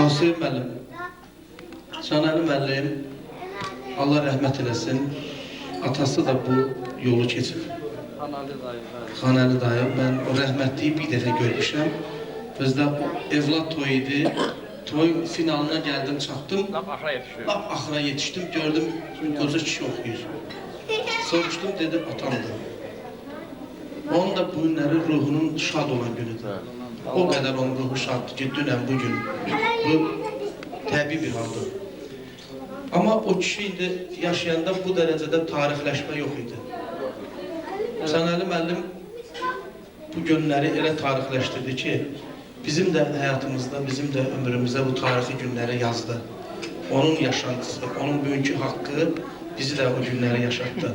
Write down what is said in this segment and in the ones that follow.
Asif müəllim, Canəli müəllim, Allah rəhmət eləsin, atası da bu yolu keçib. Xanəli dayı, mən o rəhmətliyi bir dəfə görmüşəm. Özdə evlad toyu idi, toyun finalına gəldim, çatdım. Lap axıra yetişdim, gördüm, qoca kişi oxuyur. Soruşdum, dedi, atamdır. Onun da bu günləri ruhunun şad olan günüdür. O qədər onun ruhu şaddır ki, dünən, bugün. Bu təbii bir haldır. Amma o kişi indi yaşayanda bu dərəcədə tarixləşmə yox idi. Canəli müəllim bu günləri elə tarixləşdirdi ki, bizim də həyatımızda, bizim də ömrümüzdə bu tarixi günləri yazdı. Onun yaşantısı, onun bugünkü haqqı bizi də o günləri yaşatdı.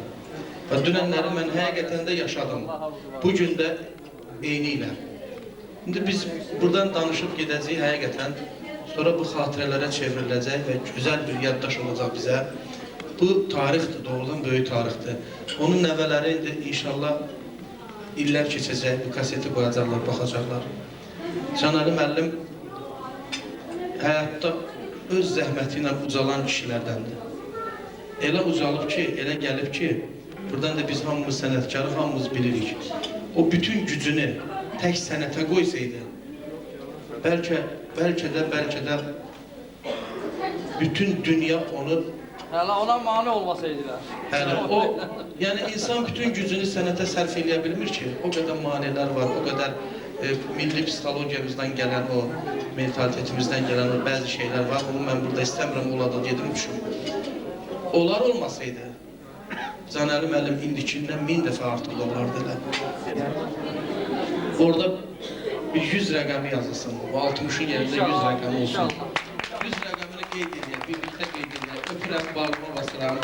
Və dünənləri mən həqiqətən də yaşadım. Bugün də eyni ilə. İndi biz buradan danışıb gedəcəyik həqiqətən. Sonra bu xatirələrə çevriləcək və gözəl bir yaddaş olacaq bizə. Bu tarixdir, doğrudan böyük tarixdir. Onun nəvələri indi inşallah illər keçəcək, bu kaseti qoyacaqlar, baxacaqlar. Canəli müəllim həyatda öz zəhməti ilə ucalan kişilərdəndir. Elə ucalıb ki, elə gəlib ki, buradan da biz hamımız sənətkarı, hamımız bilirik. O bütün gücünü tək sənətə qoysaydı, bəlkə də bütün dünya onu... Hələ ona mani olmasaydılar. Hələ o, yəni insan bütün gücünü sənətə sərf eləyə bilmir ki, o qədər manelər var, o qədər milli psixologiyamızdan gələn o, mentalitetimizdən gələn o bəzi şeylər var. Bunu mən burada istəmirəm, ola da gedim düşüm. Onlar olmasaydı, Canəli müəllim indikindən 1000 dəfə artıq olardı elə. Orada bir 100 rəqəmi yazılsın, o 60'ın yerində 100 rəqəmi olsun. 100 rəqəmini qeyd edək, birlikdə qeyd edək. Öpürəm, bağlama basıram.